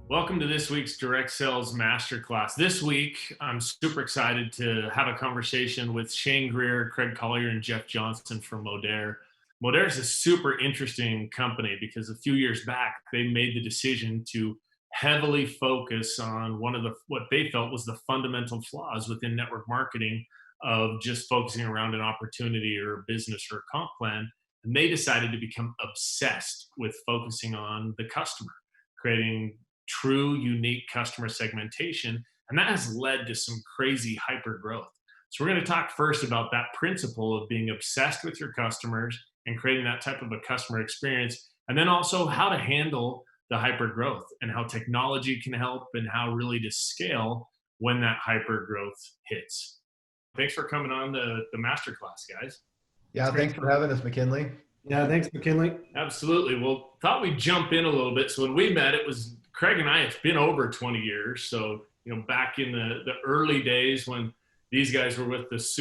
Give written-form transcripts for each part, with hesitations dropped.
Welcome to this week's Direct Sales Masterclass. This week, I'm super excited to have a conversation with Shane Greer, Craig Colyar, and Jeff Johnson from Modere. Modere is a super interesting company because a few years back, they made the decision to heavily focus on one of what they felt was the fundamental flaws within network marketing of just focusing around an opportunity or a business or a comp plan. And they decided to become obsessed with focusing on the customer, creating true, unique customer segmentation. And that has led to some crazy hyper growth. So we're going to talk first about that principle of being obsessed with your customers and creating that type of a customer experience. And then also how to handle the hyper growth and how technology can help and how really to scale when that hyper growth hits. Thanks for coming on the masterclass, guys. Yeah, thanks for having us, McKinley. Yeah, thanks, McKinley. Absolutely. Well, thought we'd jump in a little bit. So when we met, it was Craig and I, it's been over 20 years. So, back in the early days when these guys were with this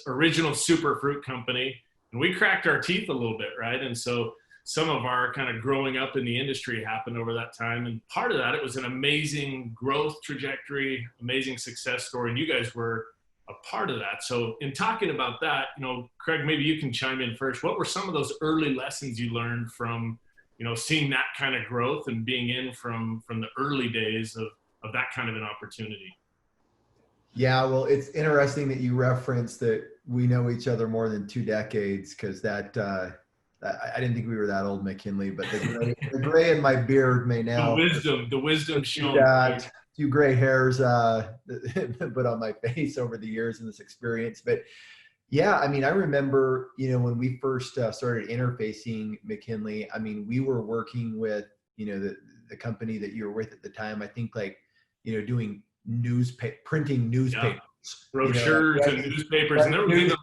original Superfruit company, and we cracked our teeth a little bit, right? And so some of our kind of growing up in the industry happened over that time. And part of that, it was an amazing growth trajectory, amazing success story. And you guys were a part of that. So in talking about that, Craig, maybe you can chime in first. What were some of those early lessons you learned from seeing that kind of growth and being in from the early days of that kind of an opportunity? Yeah, well, it's interesting that you referenced that we know each other more than 2 decades, because I didn't think we were that old, McKinley, but the gray in my beard may now. The wisdom shown. Got a few gray hairs put on my face over the years in this experience. But yeah, I remember, when we first started interfacing, McKinley, we were working with, the company that you were with at the time, I think doing printing newspapers. Yeah. Brochures and newspapers. And there was even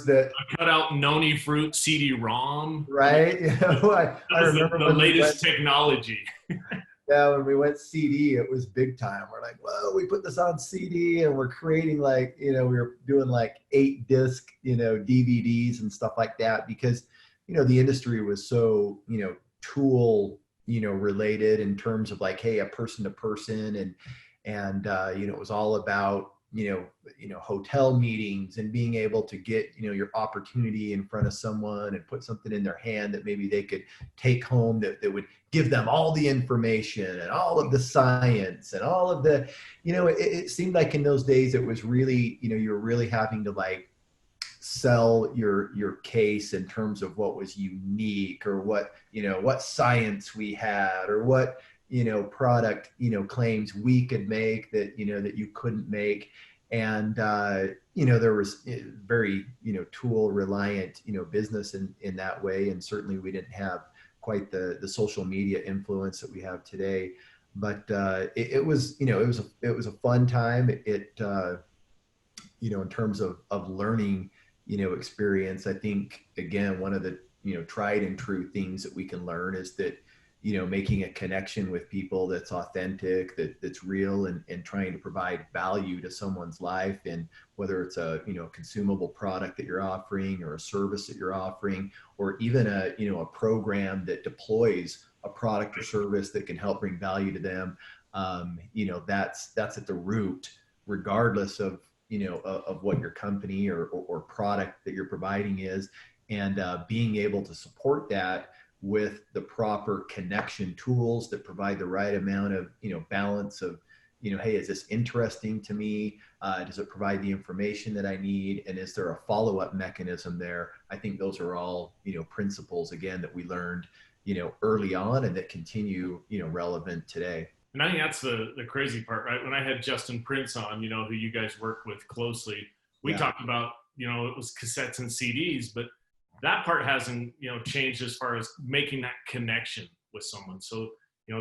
that a cutout noni fruit CD-ROM. Right. I remember the latest technology. Yeah, when we went CD, it was big time. We're like, whoa, we put this on CD and we're creating we were doing 8-disc, DVDs and stuff like that, because, the industry was so, tool, related in terms of hey, a person to person. And it was all about, hotel meetings and being able to get, your opportunity in front of someone and put something in their hand that maybe they could take home that would give them all the information and all of the science and all of the, it seemed like in those days it was really, you're really having to sell your case in terms of what was unique or what, what science we had or what, product, claims we could make that, that you couldn't make. And, there was very, tool reliant, business in that way. And certainly we didn't have quite the social media influence that we have today, but it was a fun time. It in terms of learning, experience, I think, again, one of the, tried and true things that we can learn is that, making a connection with people that's authentic, that's real, and trying to provide value to someone's life. And whether it's a, consumable product that you're offering or a service that you're offering, or even a program that deploys a product or service that can help bring value to them, that's at the root, regardless of, of what your company or product that you're providing is. And being able to support that with the proper connection tools that provide the right amount of, balance of, hey, is this interesting to me? Does it provide the information that I need? And is there a follow-up mechanism there? I think those are all, principles, again, that we learned, early on and that continue, relevant today. And I think that's the crazy part, right? When I had Justin Prince on, who you guys work with closely, we talked about, it was cassettes and CDs, but that part hasn't, changed as far as making that connection with someone. So,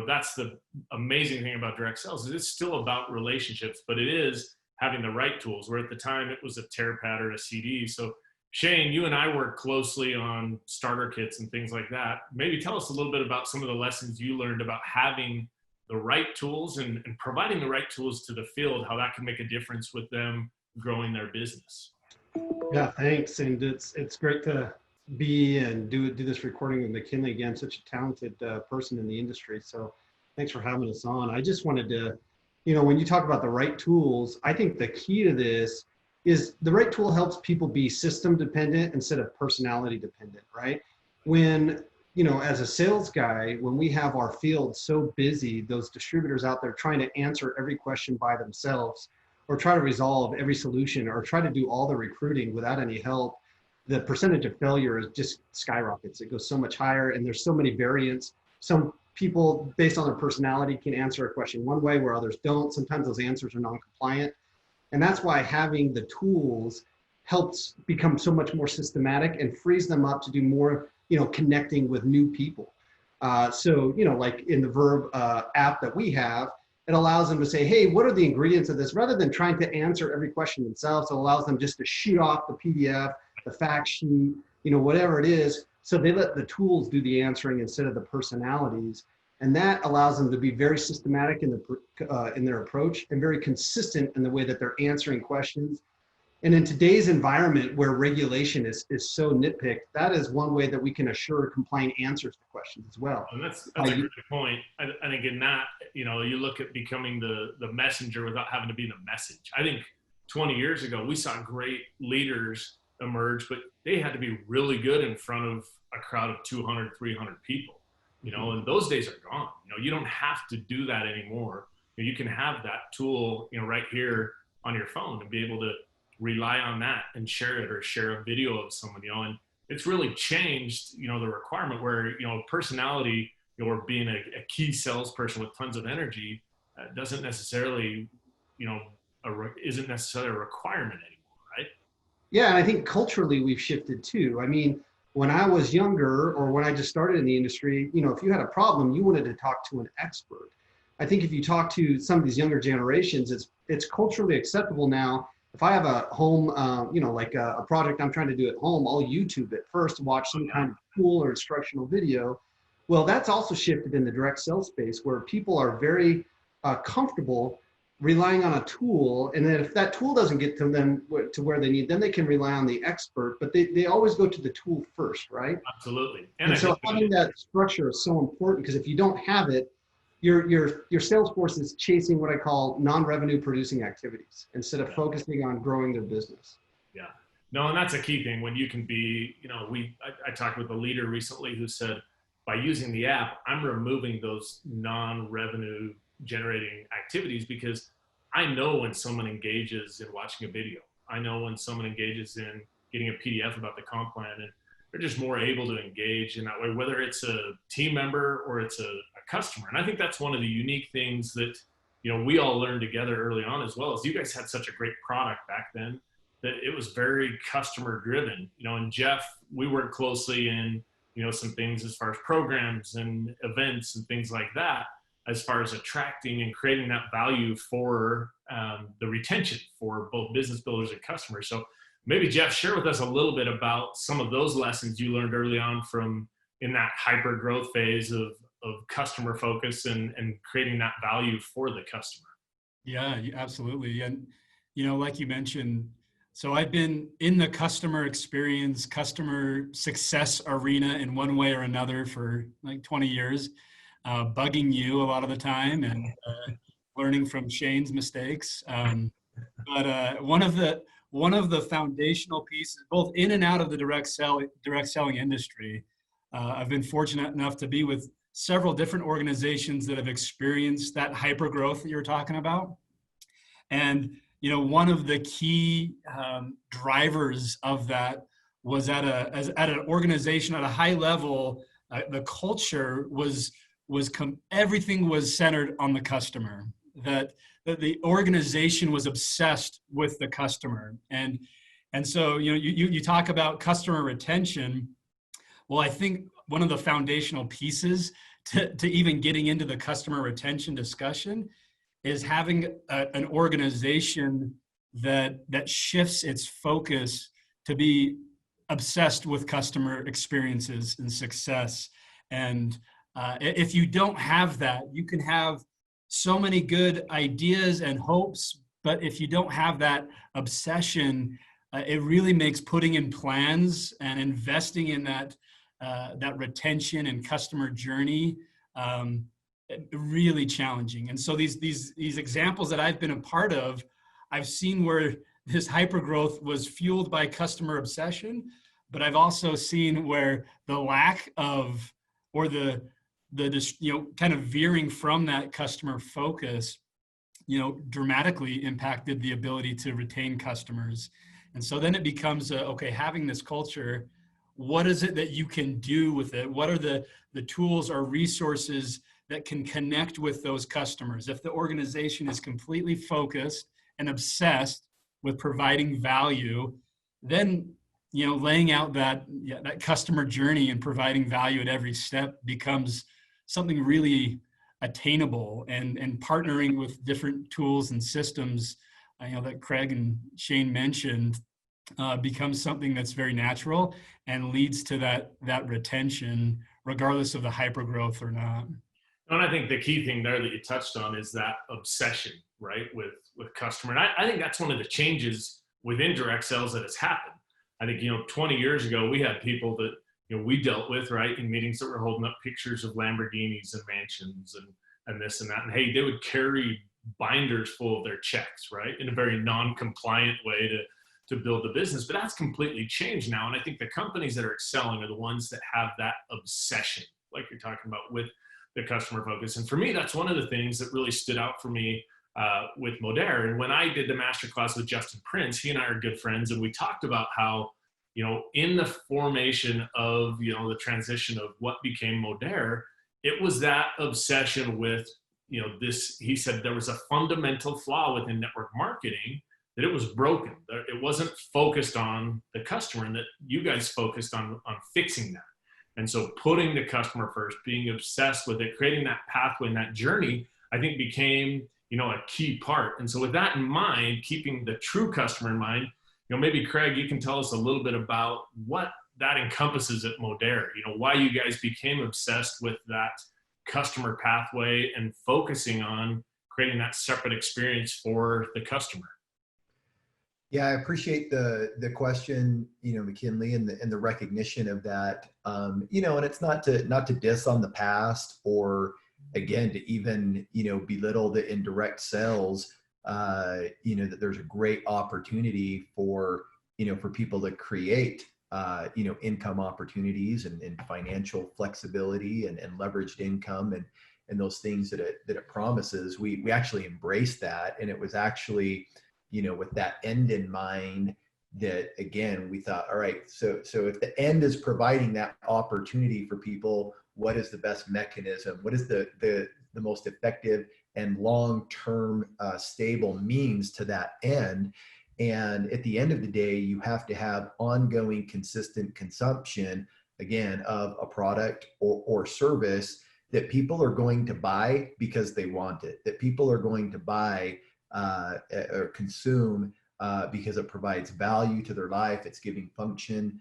that's the amazing thing about direct sales is it's still about relationships, but it is having the right tools, where at the time it was a tear pad or a CD. So Shane, you and I work closely on starter kits and things like that. Maybe tell us a little bit about some of the lessons you learned about having the right tools and providing the right tools to the field, how that can make a difference with them growing their business. Yeah, thanks. And it's great to be and do this recording with McKinley again, such a talented person in the industry. So thanks for having us on. I just wanted to, when you talk about the right tools, I think the key to this is the right tool helps people be system dependent instead of personality dependent, right? When, as a sales guy, when we have our field so busy, those distributors out there trying to answer every question by themselves, or try to resolve every solution, or try to do all the recruiting without any help, the percentage of failure is just skyrockets. It goes so much higher, and there's so many variants. Some people, based on their personality, can answer a question one way where others don't. Sometimes those answers are non-compliant. And that's why having the tools helps become so much more systematic and frees them up to do more, connecting with new people. So, like in the Verb app that we have, it allows them to say, hey, what are the ingredients of this? Rather than trying to answer every question themselves, it allows them just to shoot off the PDF, the fact sheet, whatever it is. So they let the tools do the answering instead of the personalities. And that allows them to be very systematic in their approach and very consistent in the way that they're answering questions. And in today's environment where regulation is so nitpicked, that is one way that we can assure compliant answers to questions as well. And that's a good point. I think in that, you look at becoming the messenger without having to be the message. I think 20 years ago, we saw great leaders emerge, but they had to be really good in front of a crowd of 200, 300 people, and those days are gone. You don't have to do that anymore. You can have that tool, right here on your phone and be able to rely on that and share it, or share a video of someone, and it's really changed, the requirement where, personality, or being a key salesperson with tons of energy doesn't necessarily, isn't necessarily a requirement anymore, right? Yeah, and I think culturally we've shifted too. I mean, when I was younger, or when I just started in the industry, if you had a problem, you wanted to talk to an expert. I think if you talk to some of these younger generations, it's culturally acceptable now. If I have a home, like a project I'm trying to do at home, I'll YouTube it first, watch some kind of cool or instructional video. Well, that's also shifted in the direct sales space, where people are very comfortable relying on a tool. And then if that tool doesn't get to them to where they need, then they can rely on the expert, but they always go to the tool first, right? Absolutely. And so having that structure is so important, because if you don't have it, your sales force is chasing what I call non-revenue producing activities instead of focusing on growing their business. Yeah, no, and that's a key thing when you can be, I talked with a leader recently who said, by using the app, I'm removing those non-revenue generating activities, because I know when someone engages in watching a video, I know when someone engages in getting a PDF about the comp plan, and they're just more able to engage in that way, whether it's a team member or it's a customer. And I think that's one of the unique things that, we all learned together early on, as well as you guys had such a great product back then that it was very customer driven, and Jeff, we worked closely in, some things as far as programs and events and things like that, as far as attracting and creating that value for the retention for both business builders and customers. So maybe Jeff, share with us a little bit about some of those lessons you learned early on from in that hyper growth phase of customer focus and creating that value for the customer. Yeah, absolutely. And, like you mentioned, so I've been in the customer experience, customer success arena in one way or another for like 20 years, bugging you a lot of the time and learning from Shane's mistakes. But one of the foundational pieces, both in and out of the direct selling industry, I've been fortunate enough to be with several different organizations that have experienced that hyper growth that you're talking about. And, one of the key drivers of that was at an organization at a high level, the culture everything was centered on the customer, that the organization was obsessed with the customer. And so, you talk about customer retention. Well, I think one of the foundational pieces to even getting into the customer retention discussion is having an organization that shifts its focus to be obsessed with customer experiences and success. And if you don't have that, you can have so many good ideas and hopes, But if you don't have that obsession, it really makes putting in plans and investing in that retention and customer journey really challenging. And so these examples that I've been a part of, I've seen where this hypergrowth was fueled by customer obsession, but I've also seen where the lack of, or the kind of veering from that customer focus, dramatically impacted the ability to retain customers. And so then it becomes okay, having this culture, what is it that you can do with it? What are the tools or resources that can connect with those customers? If the organization is completely focused and obsessed with providing value, then laying out that customer journey and providing value at every step becomes something really attainable, and partnering with different tools and systems that Craig and Shane mentioned becomes something that's very natural and leads to that retention, regardless of the hypergrowth or not. And I think the key thing there that you touched on is that obsession, right, with customer. And I think that's one of the changes within direct sales that has happened. I think 20 years ago we had people that we dealt with, right, in meetings that were holding up pictures of Lamborghinis and mansions and this and that. And hey, they would carry binders full of their checks, right, in a very non-compliant way to build the business. But that's completely changed now. And I think the companies that are excelling are the ones that have that obsession, like you're talking about, with the customer focus. And for me, that's one of the things that really stood out for me with Modere. And when I did the masterclass with Justin Prince, he and I are good friends, and we talked about how, in the formation of, the transition of what became Modere, it was that obsession with, this, he said there was a fundamental flaw within network marketing, that it was broken. It wasn't focused on the customer, and that you guys focused on fixing that. And so putting the customer first, being obsessed with it, creating that pathway and that journey, I think became, a key part. And so with that in mind, keeping the true customer in mind, maybe Craig, you can tell us a little bit about what that encompasses at Modere, why you guys became obsessed with that customer pathway and focusing on creating that separate experience for the customer. Yeah, I appreciate the question, McKinley, and the recognition of that. And it's not to diss on the past, or again to even belittle the indirect sales. That there's a great opportunity for people to create income opportunities and financial flexibility and leveraged income and those things that it promises. We actually embraced that, and it was actually with that end in mind that, again, we thought, all right, so if the end is providing that opportunity for people, what is the best mechanism? What is the most effective and long-term stable means to that end? And at the end of the day, you have to have ongoing, consistent consumption, again, of a product or service that people are going to buy because they want it, that people are going to buy or consume because it provides value to their life, it's giving function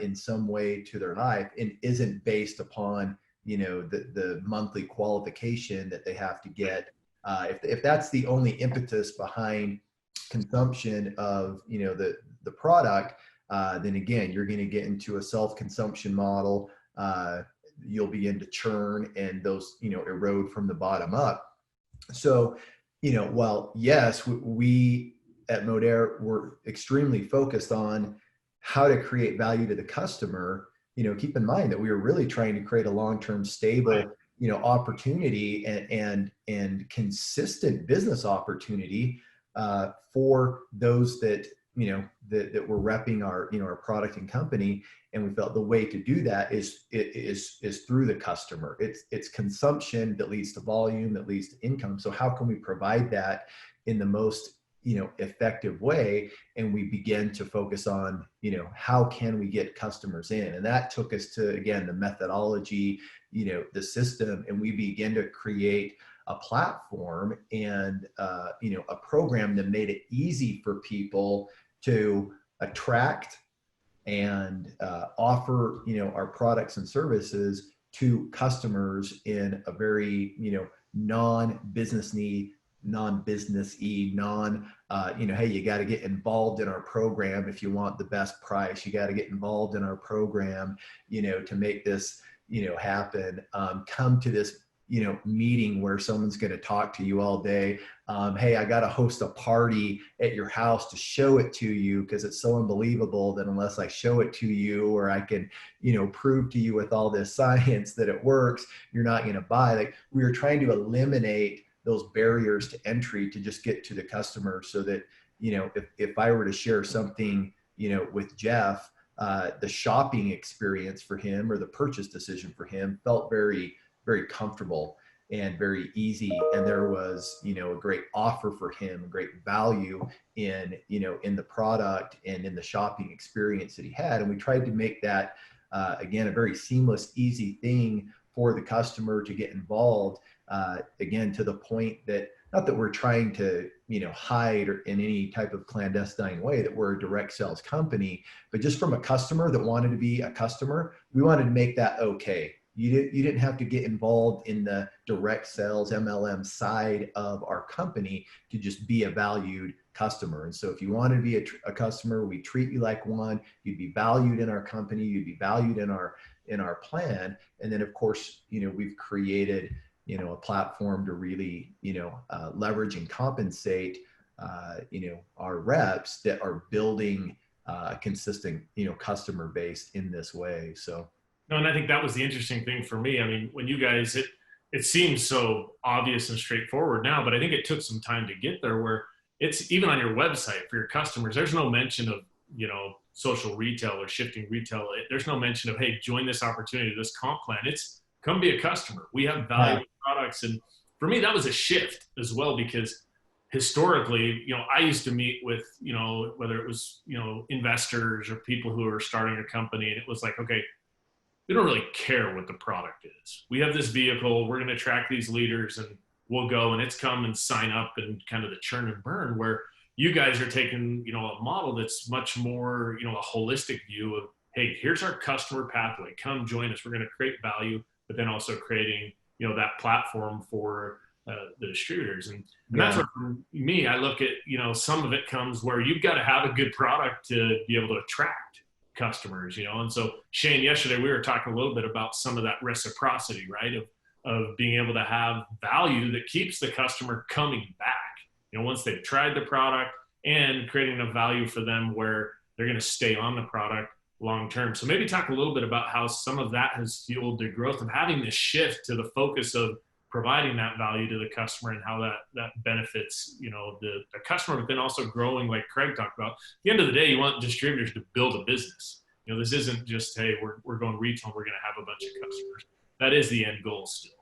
in some way to their life, and isn't based upon the monthly qualification that they have to get. If that's the only impetus behind consumption of the product, then again you're going to get into a self-consumption model. You'll begin to churn, and those erode from the bottom up. So while yes, we at Modere were extremely focused on how to create value to the customer, keep in mind that we were really trying to create a long-term stable opportunity and consistent business opportunity for those that that were repping our product and company. And we felt the way to do that is through the customer. It's consumption that leads to volume, that leads to income. So how can we provide that in the most effective way? And we begin to focus on how can we get customers in, and that took us to, again, the methodology, the system, and we began to create a platform and a program that made it easy for people to attract and offer our products and services to customers in a very non-business need non-business-y, hey, you got to get involved in our program if you want the best price. You got to get involved in our program, to make this, happen. Come to this, meeting where someone's going to talk to you all day. Hey, I got to host a party at your house to show it to you because it's so unbelievable that unless I show it to you or I can, prove to you with all this science that it works, you're not going to buy. Like, we were trying to eliminate those barriers to entry to just get to the customer so that, if I were to share something, with Jeff, the shopping experience for him or the purchase decision for him felt very, very comfortable and very easy. And there was, a great offer for him, great value in, in the product and in the shopping experience that he had. And we tried to make that, again, a very seamless, easy thing for the customer to get involved. Again, to the point that, not that we're trying to, hide or in any type of clandestine way that we're a direct sales company, but just from a customer that wanted to be a customer, we wanted to make that okay. You didn't have to get involved in the direct sales MLM side of our company to just be a valued customer. And so if you want to be a customer, we treat you like one. You'd be valued in our company. You'd be valued in our plan. And then, of course, we've created, a platform to really, leverage and compensate, our reps that are building a consistent, customer base in this way. So. No, and I think that was the interesting thing for me. I mean, when you guys, it seems so obvious and straightforward now, but I think it took some time to get there where it's even on your website for your customers, there's no mention of, social retail or shifting retail. There's no mention of, hey, join this opportunity, this comp plan. It's come be a customer. We have valuable products. And for me, that was a shift as well, because historically, I used to meet with, whether it was, investors or people who are starting a company, and it was like, okay, we don't really care what the product is. We have this vehicle, we're going to attract these leaders and we'll go, and it's come and sign up and kind of the churn and burn, where you guys are taking, a model that's much more, a holistic view of, hey, here's our customer pathway. Come join us. We're going to create value, but then also creating, that platform for the distributors. And that's what, for me, I look at, some of it comes where you've got to have a good product to be able to attract customers, and so Shane, yesterday we were talking a little bit about some of that reciprocity, right? Of being able to have value that keeps the customer coming back, once they've tried the product, and creating a value for them where they're going to stay on the product long term. So maybe talk a little bit about how some of that has fueled the growth of having this shift to the focus of providing that value to the customer, and how that benefits, the customer, but then also growing, like Craig talked about. At the end of the day, you want distributors to build a business. This isn't just, hey, we're going retail, we're going to have a bunch of customers. That is the end goal still.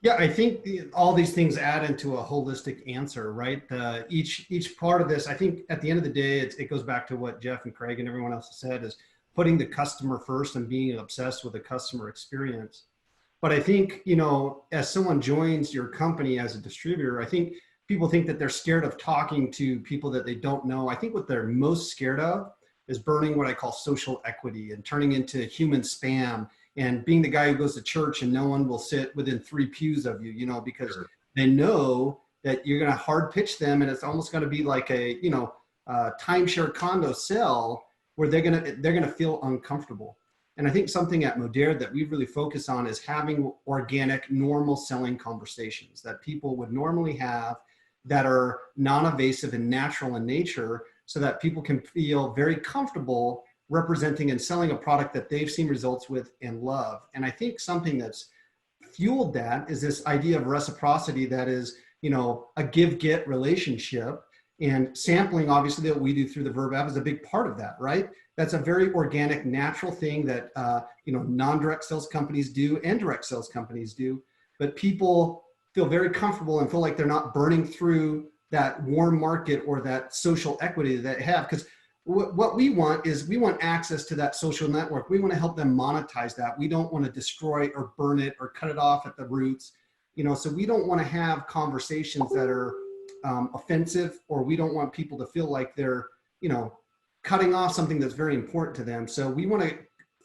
Yeah, I think all these things add into a holistic answer, right? Each part of this, I think at the end of the day, it goes back to what Jeff and Craig and everyone else has said, is putting the customer first and being obsessed with the customer experience. But I think, as someone joins your company as a distributor, I think people think that they're scared of talking to people that they don't know. I think what they're most scared of is burning what I call social equity and turning into human spam, and being the guy who goes to church and no one will sit within 3 pews of you, because they know that you're going to hard pitch them, and it's almost going to be like a, timeshare condo sell where they're going to feel uncomfortable. And I think something at Modere that we really focus on is having organic, normal selling conversations that people would normally have, that are non-evasive and natural in nature, so that people can feel very comfortable representing and selling a product that they've seen results with and love. And I think something that's fueled that is this idea of reciprocity, that is, a give-get relationship. And sampling, obviously, that we do through the Verb app is a big part of that, right? That's a very organic, natural thing that, non-direct sales companies do and direct sales companies do. But people feel very comfortable and feel like they're not burning through that warm market or that social equity that they have. Because what we want is, we want access to that social network. We want to help them monetize that. We don't want to destroy or burn it or cut it off at the roots. So we don't want to have conversations that are offensive, or we don't want people to feel like they're, cutting off something that's very important to them. So we want to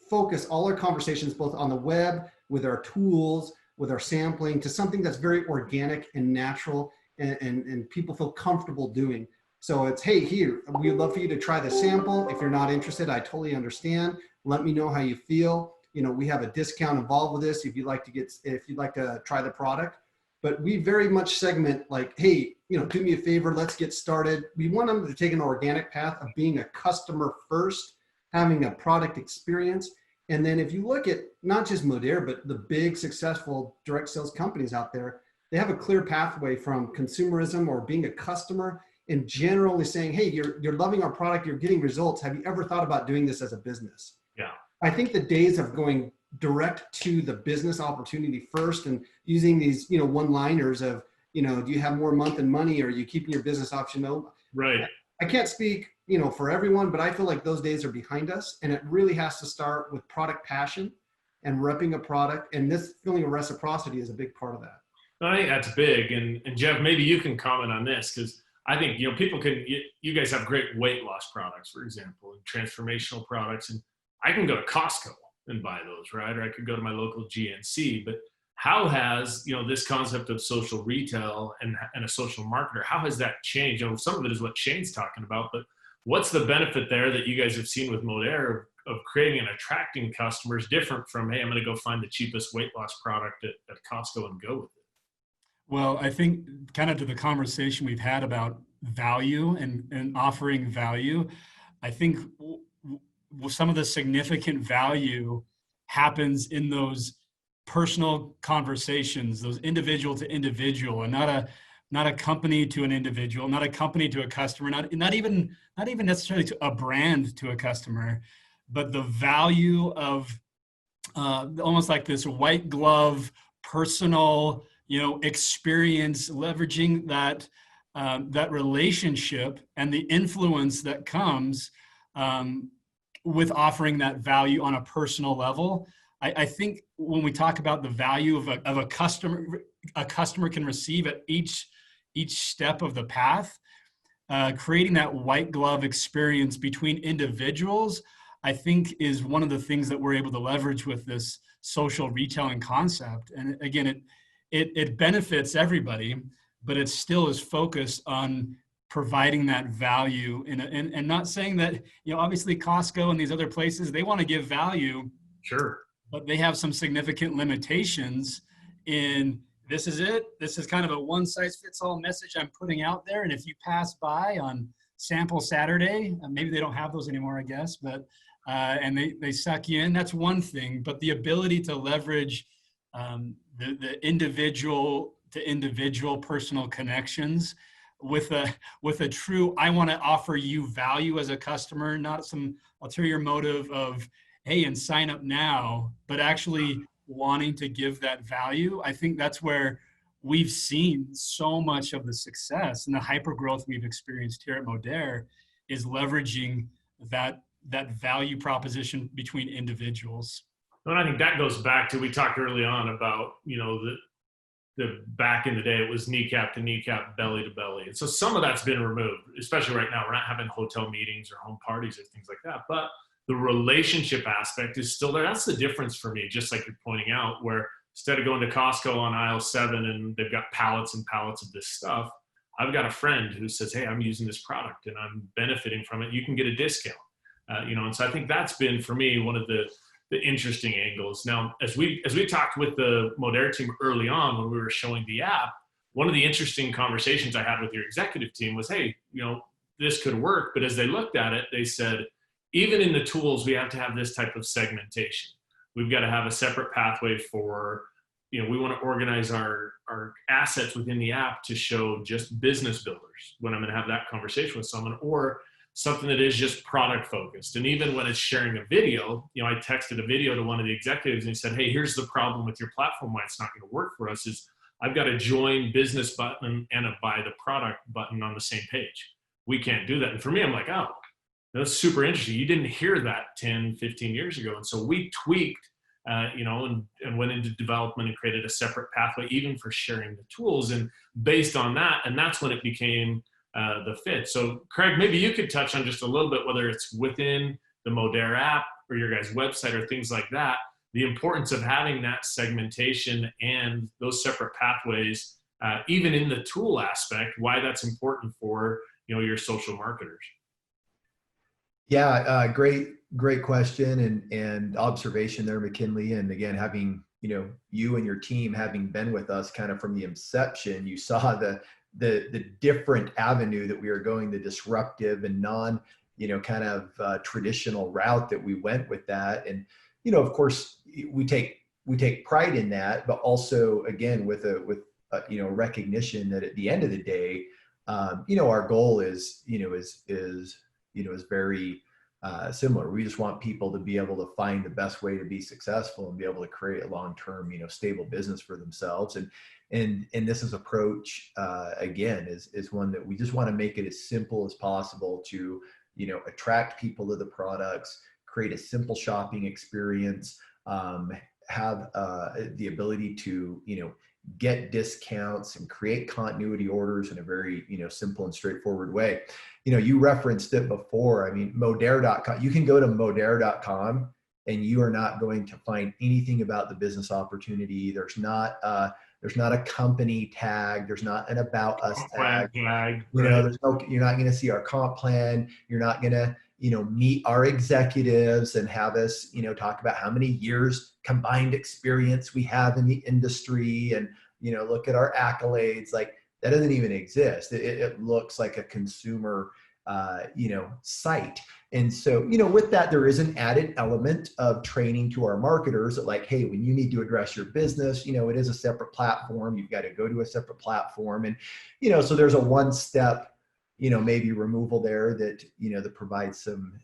focus all our conversations, both on the web, with our tools, with our sampling, to something that's very organic and natural, and people feel comfortable doing. So it's, hey, here, we'd love for you to try the sample. If you're not interested, I totally understand. Let me know how you feel. You know, we have a discount involved with this if you'd like to try the product. But we very much segment like, hey, you know, do me a favor, let's get started. We want them to take an organic path of being a customer first, having a product experience. And then if you look at not just Modere, but the big successful direct sales companies out there, they have a clear pathway from consumerism or being a customer and generally saying, hey, you're loving our product, you're getting results. Have you ever thought about doing this as a business? Yeah. I think the days of going direct to the business opportunity first and using these, you know, one-liners of, you know, do you have more month and money, or are you keeping your business option open? Right. I can't speak, you know, for everyone, but I feel like those days are behind us, and it really has to start with product passion and repping a product. And this feeling of reciprocity is a big part of that. I think that's big. And Jeff, maybe you can comment on this, because I think, you know, people can, you guys have great weight loss products, for example, and transformational products. And I can go to Costco and buy those, right? Or I could go to my local GNC. But how has, you know, this concept of social retail and a social marketer, how has that changed? You know, some of it is what Shane's talking about, but what's the benefit there that you guys have seen with Modere of creating and attracting customers different from, hey, I'm going to go find the cheapest weight loss product at Costco and go with it? Well, I think kind of to the conversation we've had about value and offering value, I think some of the significant value happens in those personal conversations, those individual to individual, and not a company to an individual, not a company to a customer, not even necessarily to a brand to a customer, but the value of almost like this white glove personal, you know, experience, leveraging that relationship and the influence that comes with offering that value on a personal level. I think when we talk about the value of a customer can receive at each step of the path, creating that white glove experience between individuals, I think is one of the things that we're able to leverage with this social retailing concept. And again, it benefits everybody, but it still is focused on providing that value and not saying that, you know, obviously Costco and these other places, they want to give value. Sure. But they have some significant limitations in this is it. This is kind of a one size fits all message I'm putting out there. And if you pass by on Sample Saturday, maybe they don't have those anymore, I guess, but and they suck you in, that's one thing. But the ability to leverage the individual to individual personal connections with a true, I want to offer you value as a customer, not some ulterior motive of, hey, and sign up now, but actually wanting to give that value. I think that's where we've seen so much of the success and the hypergrowth we've experienced here at Modere is leveraging that value proposition between individuals. And I think that goes back to, we talked early on about, you know, the back in the day, it was kneecap to kneecap, belly to belly. And so some of that's been removed, especially right now. We're not having hotel meetings or home parties or things like that, but the relationship aspect is still there. That's the difference for me, just like you're pointing out, where instead of going to Costco on aisle 7 and they've got pallets and pallets of this stuff, I've got a friend who says, hey, I'm using this product and I'm benefiting from it. You can get a discount, you know? And so I think that's been, for me, one of the interesting angles. Now, as we talked with the Modere team early on, when we were showing the app, one of the interesting conversations I had with your executive team was, hey, you know, this could work. But as they looked at it, they said, even in the tools, we have to have this type of segmentation. We've got to have a separate pathway for, you know, we want to organize our assets within the app to show just business builders when I'm going to have that conversation with someone, or something that is just product focused. And even when it's sharing a video, you know, I texted a video to one of the executives and he said, hey, here's the problem with your platform, why it's not going to work for us is I've got a join business button and a buy the product button on the same page. We can't do that. And for me, I'm like, oh, that's super interesting. You didn't hear that 10, 15 years ago. And so we tweaked, you know, and went into development and created a separate pathway, even for sharing the tools. And based on that, and that's when it became the fit. So Craig, maybe you could touch on just a little bit, whether it's within the Modere app or your guys' website or things like that, the importance of having that segmentation and those separate pathways even in the tool aspect, why that's important for, your social marketers. Yeah, great question and observation there, McKinley. And again, having, you and your team having been with us kind of from the inception, you saw the different avenue that we are going, the disruptive and non, kind of traditional route that we went with that. And, of course, we take pride in that, but also again, with recognition that at the end of the day, our goal is very similar. We just want people to be able to find the best way to be successful and be able to create a long-term, stable business for themselves. And this is approach, again, is one that we just want to make it as simple as possible to, attract people to the products, create a simple shopping experience, have the ability to, get discounts and create continuity orders in a very, simple and straightforward way. You referenced it before. I mean, Modere.com, you can go to Modere.com and you are not going to find anything about the business opportunity. There's not a company tag. There's not an about us tag. Right. You're not going to see our comp plan. You're not going to, meet our executives and have us, talk about how many years combined experience we have in the industry and, look at our accolades. Like, that doesn't even exist. It looks like a consumer, site. And so, with that, there is an added element of training to our marketers that, like, hey, when you need to address your business, it is a separate platform. You've got to go to a separate platform. And, so there's a one-step, maybe removal there that, that provides some,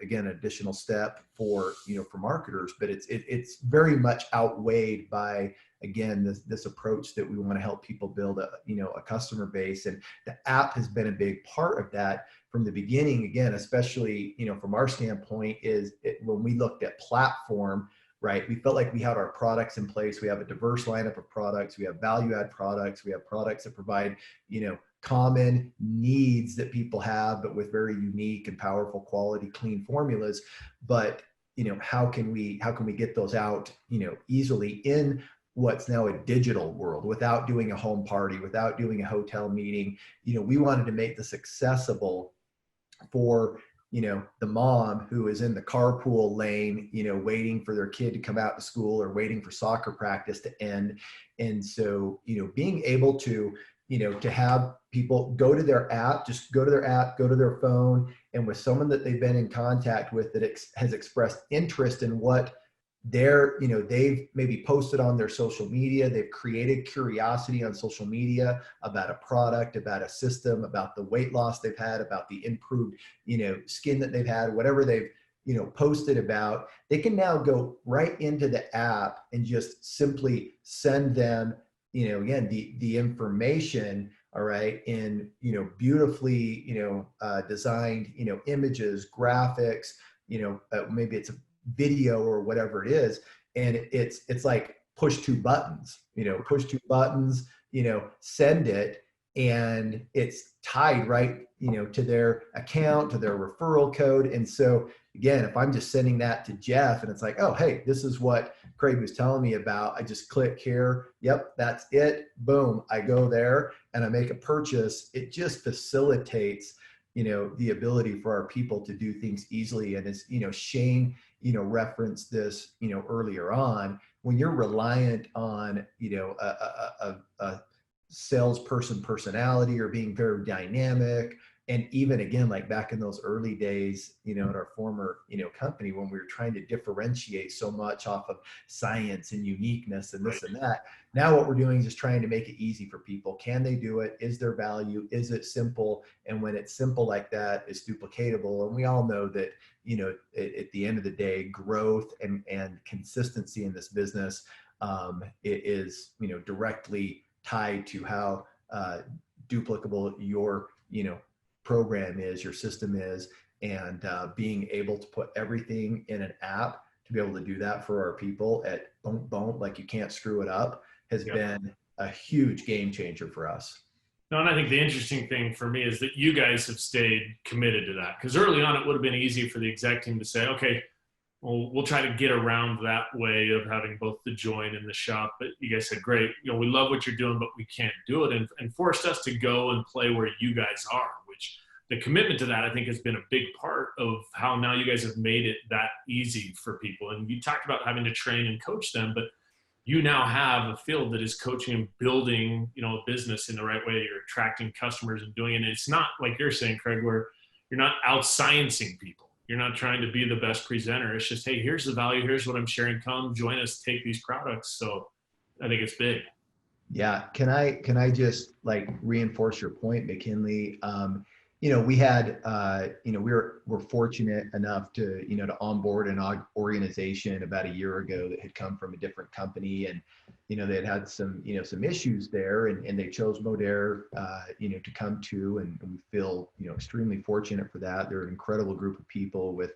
again, additional step for, for marketers, but it's very much outweighed by, again, this approach that we want to help people build a customer base. And the app has been a big part of that from the beginning. Again, especially, from our standpoint, when we looked at platform, right, we felt like we had our products in place. We have a diverse lineup of products. We have value add products. We have products that provide, common needs that people have, but with very unique and powerful quality, clean formulas. But, how can we get those out, easily in what's now a digital world without doing a home party, without doing a hotel meeting? We wanted to make this accessible for, the mom who is in the carpool lane, waiting for their kid to come out to school or waiting for soccer practice to end. And so, being able to, to have people go to their app, go to their phone, and with someone that they've been in contact with that has expressed interest in what they've maybe posted on their social media. They've created curiosity on social media about a product, about a system, about the weight loss they've had, about the improved, skin that they've had, whatever they've, posted about. They can now go right into the app and just simply send them, again, the information, all right, in, beautifully, designed, images, graphics, maybe it's a video or whatever it is. And it's like push two buttons, send it, and it's tied right, to their account, to their referral code. And so again, if I'm just sending that to Jeff and it's like, oh, hey, this is what Craig was telling me about, I just click here. Yep, that's it. Boom. I go there and I make a purchase. It just facilitates, the ability for our people to do things easily. And as, Shane, referenced this, earlier on, when you're reliant on, a salesperson personality or being very dynamic. And even again, like back in those early days, in our former, company, when we were trying to differentiate so much off of science and uniqueness and this and that, now what we're doing is just trying to make it easy for people. Can they do it? Is there value? Is it simple? And when it's simple like that, it's duplicatable. And we all know that, at the end of the day, growth and consistency in this business, it is, directly tied to how duplicable your, program is, your system is, and being able to put everything in an app to be able to do that for our people at boom, like you can't screw it up, has been a huge game changer for us. No, and I think the interesting thing for me is that you guys have stayed committed to that, because early on it would have been easy for the exec team to say, okay, we'll try to get around that way of having both the join and the shop. But you guys said, great, we love what you're doing, but we can't do it, and forced us to go and play where you guys are, which the commitment to that, I think, has been a big part of how now you guys have made it that easy for people. And you talked about having to train and coach them, but you now have a field that is coaching and building, a business in the right way. You're attracting customers and doing it. And it's not like you're saying, Craig, where you're not out-sciencing people. You're not trying to be the best presenter. It's just, hey, here's the value. Here's what I'm sharing. Come join us, take these products. So I think it's big. Yeah. Can I just reinforce your point, McKinley? We had, we're fortunate enough to, to onboard an organization about a year ago that had come from a different company, and, they had some, some issues there, and they chose Modere, to come to, and we feel, extremely fortunate for that. They're an incredible group of people with,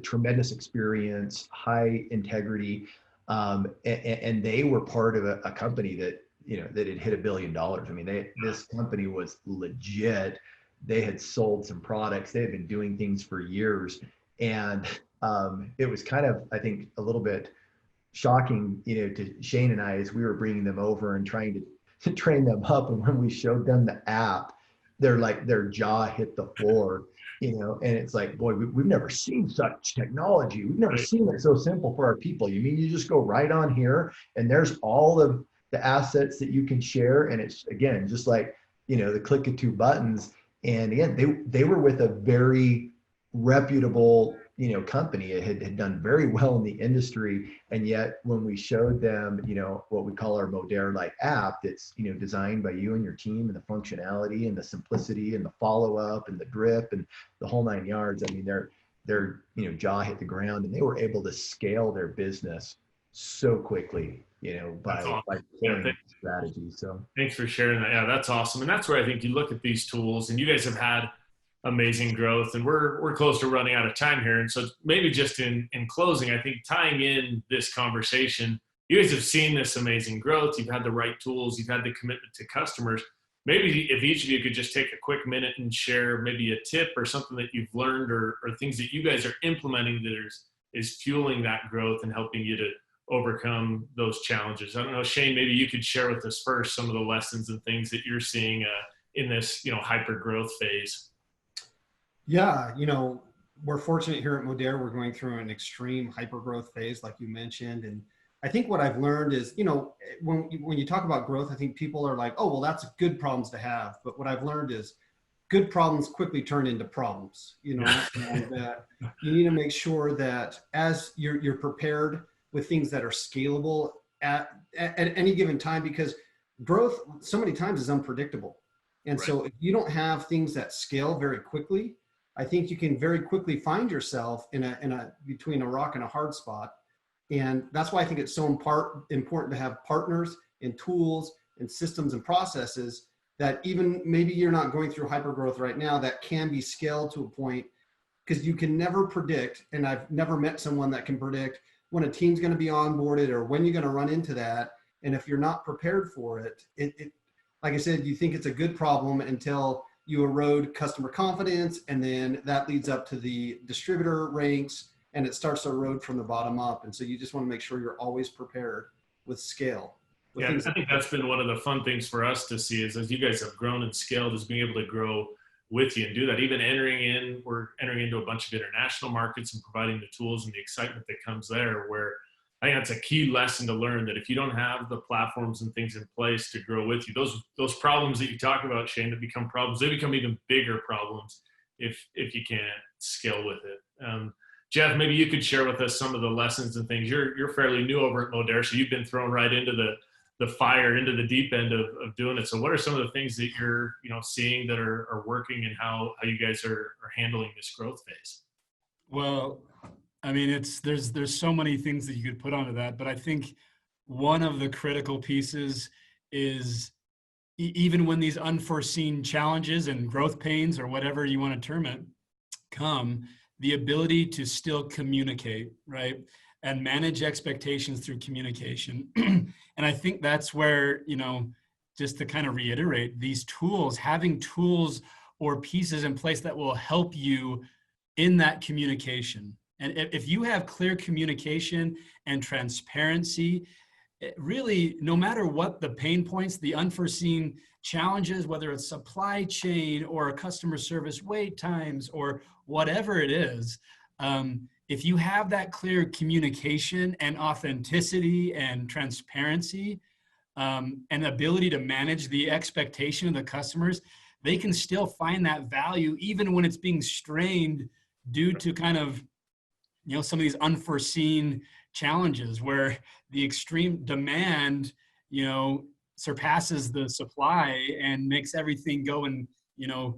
tremendous experience, high integrity, and they were part of a company that, that had hit $1 billion. I mean, this company was legit. They had sold some products. They had been doing things for years. And it was kind of, I think, a little bit shocking, to Shane and I, as we were bringing them over and trying to train them up. And when we showed them the app, their jaw hit the floor, and it's like, boy, we've never seen such technology. We've never seen it so simple for our people. You mean you just go right on here and there's all of the assets that you can share. And it's, again, just like, the click of two buttons. And again, they were with a very reputable, company. It had done very well in the industry. And yet when we showed them, what we call our Modere app, that's, designed by you and your team, and the functionality and the simplicity and the follow-up and the drip and the whole 9 yards, I mean, their jaw hit the ground, and they were able to scale their business so quickly, by deploying strategy. So thanks for sharing that. Yeah, that's awesome. And that's where I think you look at these tools, and you guys have had amazing growth, and we're close to running out of time here. And so maybe just in closing, I think tying in this conversation, you guys have seen this amazing growth. You've had the right tools. You've had the commitment to customers. Maybe if each of you could just take a quick minute and share maybe a tip or something that you've learned, or things that you guys are implementing that is fueling that growth and helping you to overcome those challenges. I don't know, Shane, maybe you could share with us first some of the lessons and things that you're seeing in this, hyper growth phase. Yeah, we're fortunate here at Modere. We're going through an extreme hyper growth phase, like you mentioned. And I think what I've learned is, when you talk about growth, I think people are like, oh, well, that's good problems to have. But what I've learned is good problems quickly turn into problems, and that you need to make sure that as you're prepared with things that are scalable at any given time, because growth so many times is unpredictable. And so if you don't have things that scale very quickly, I think you can very quickly find yourself in a between a rock and a hard spot. And that's why I think it's so important to have partners and tools and systems and processes that even maybe you're not going through hypergrowth right now, that can be scaled to a point, because you can never predict. And I've never met someone that can predict when a team's going to be onboarded or when you're going to run into that. And if you're not prepared for it, like I said, you think it's a good problem until you erode customer confidence, and then that leads up to the distributor ranks, and it starts to erode from the bottom up. And so you just want to make sure you're always prepared with scale. Yeah, I think that's been one of the fun things for us to see, is as you guys have grown and scaled, is being able to grow with you and do that. Even we're entering into a bunch of international markets and providing the tools and the excitement that comes there, where I think that's a key lesson to learn, that if you don't have the platforms and things in place to grow with you, those problems that you talk about, Shane, that become problems, they become even bigger problems if you can't scale with it. Jeff, maybe you could share with us some of the lessons and things. You're fairly new over at Modere, so you've been thrown right into the fire, into the deep end of doing it. So what are some of the things that you're seeing that are working, and how you guys are handling this growth phase? Well, I mean, there's so many things that you could put onto that, but I think one of the critical pieces is even when these unforeseen challenges and growth pains, or whatever you want to term it, come, the ability to still communicate, right? And manage expectations through communication. And I think that's where, just to kind of reiterate, these tools, having tools or pieces in place that will help you in that communication, And if you have clear communication and transparency, really, no matter what the pain points, the unforeseen challenges, whether it's supply chain or customer service wait times or whatever it is, if you have that clear communication and authenticity and transparency, and ability to manage the expectation of the customers, they can still find that value even when it's being strained due to kind of, some of these unforeseen challenges where the extreme demand, surpasses the supply and makes everything go in,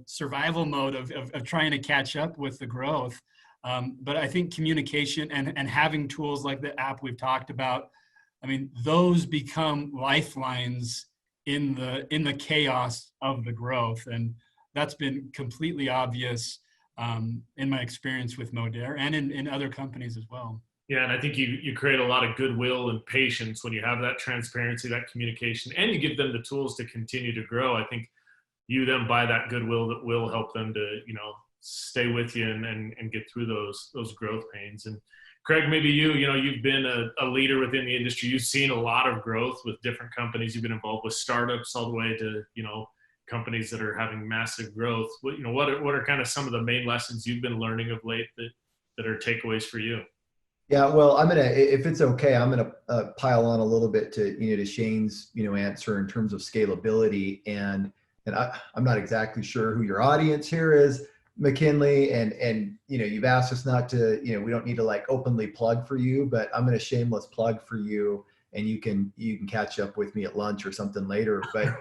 survival mode of trying to catch up with the growth. But I think communication and having tools like the app we've talked about, I mean, those become lifelines in the chaos of the growth. And that's been completely obvious in my experience with Modere and in other companies as well. Yeah, and I think you create a lot of goodwill and patience when you have that transparency, that communication, and you give them the tools to continue to grow. I think you then buy that goodwill that will help them to, stay with you and get through those growth pains. And Craig, maybe you've been a leader within the industry. You've seen a lot of growth with different companies. You've been involved with startups all the way to, companies that are having massive growth. What are kind of some of the main lessons you've been learning of late that are takeaways for you? Yeah, well, if it's okay, I'm gonna pile on a little bit to Shane's answer in terms of scalability, and I'm not exactly sure who your audience here is, McKinley, and you've asked us not to, we don't need to like openly plug for you, but I'm gonna shameless plug for you, and you can catch up with me at lunch or something later. But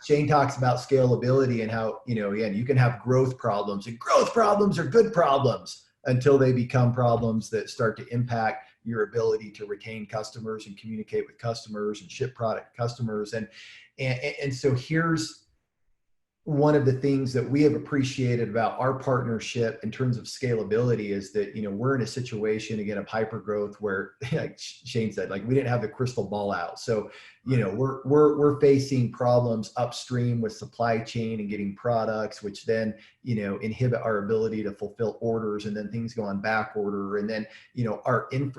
Shane talks about scalability and how again, you can have growth problems, and growth problems are good problems until they become problems that start to impact your ability to retain customers and communicate with customers and ship product to customers. And so here's one of the things that we have appreciated about our partnership in terms of scalability is that, we're in a situation again of hypergrowth where, like Shane said, like we didn't have the crystal ball out. So, we're facing problems upstream with supply chain and getting products, which then, inhibit our ability to fulfill orders, and then things go on back order. And then,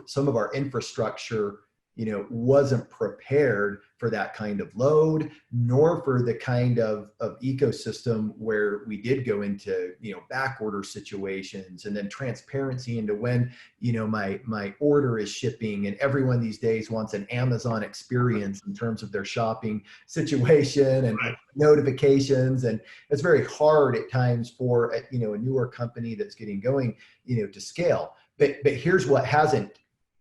some of our infrastructure, wasn't prepared for that kind of load, nor for the kind of ecosystem where we did go into, back order situations, and then transparency into when, my order is shipping. And everyone these days wants an Amazon experience in terms of their shopping situation and notifications. And it's very hard at times for, a newer company that's getting going, to scale. But here's what hasn't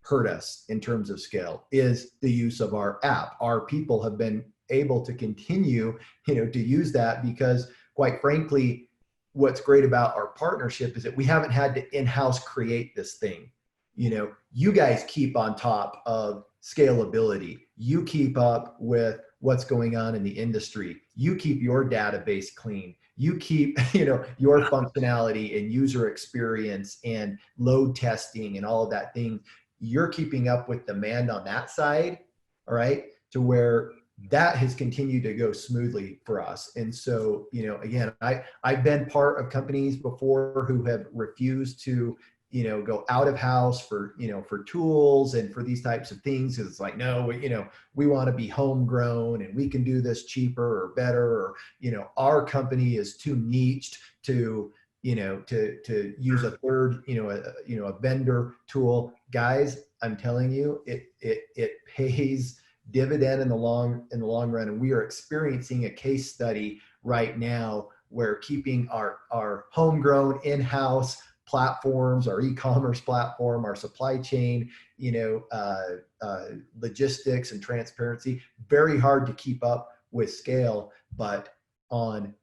hurt us in terms of scale is the use of our app. Our people have been able to continue, to use that because, quite frankly, what's great about our partnership is that we haven't had to in-house create this thing. You guys keep on top of scalability. You keep up with what's going on in the industry. You keep your database clean. You keep, your functionality and user experience and load testing and all of that thing. You're keeping up with demand on that side, all right, to where that has continued to go smoothly for us. And so, again, I've been part of companies before who have refused to, go out of house for, for tools and for these types of things. It's like, no, we want to be homegrown and we can do this cheaper or better, or, our company is too niched to, to use a third, a vendor tool. Guys, I'm telling you, it pays dividend in the long run. And we are experiencing a case study right now where keeping our homegrown in-house platforms, our e-commerce platform, our supply chain, logistics and transparency, very hard to keep up with scale. But on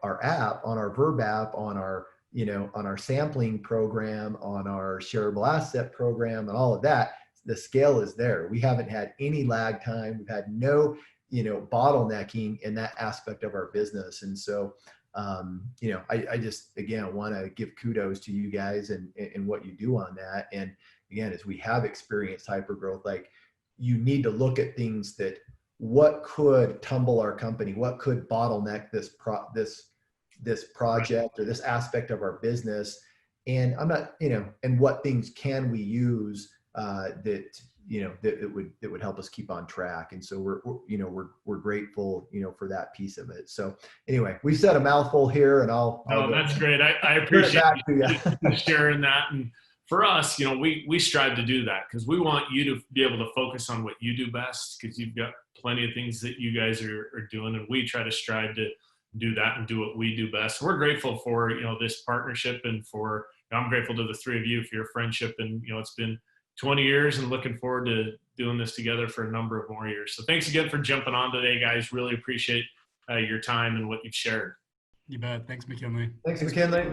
our app, on our Verb app, on our sampling program, on our shareable asset program, and all of that, the scale is there. We haven't had any lag time. We've had no, bottlenecking in that aspect of our business. And so, I just, again, want to give kudos to you guys and what you do on that. And again, as we have experienced hypergrowth, like you need to look at things that what could tumble our company, what could bottleneck this project or this aspect of our business, And I'm not, and what things can we use that it would help us keep on track. And so we're grateful, for that piece of it. So anyway, we said a mouthful here, and I'll that's great. I turn it appreciate back to you sharing that. And for us, we strive to do that because we want you to be able to focus on what you do best, because you've got plenty of things that you guys are doing, and we try to strive to do that and do what we do best. We're grateful for, this partnership, and I'm grateful to the three of you for your friendship. And, it's been 20 years, and looking forward to doing this together for a number of more years. So thanks again for jumping on today, guys. Really appreciate your time and what you've shared. You bet. Thanks, McKinley. Thanks, McKinley.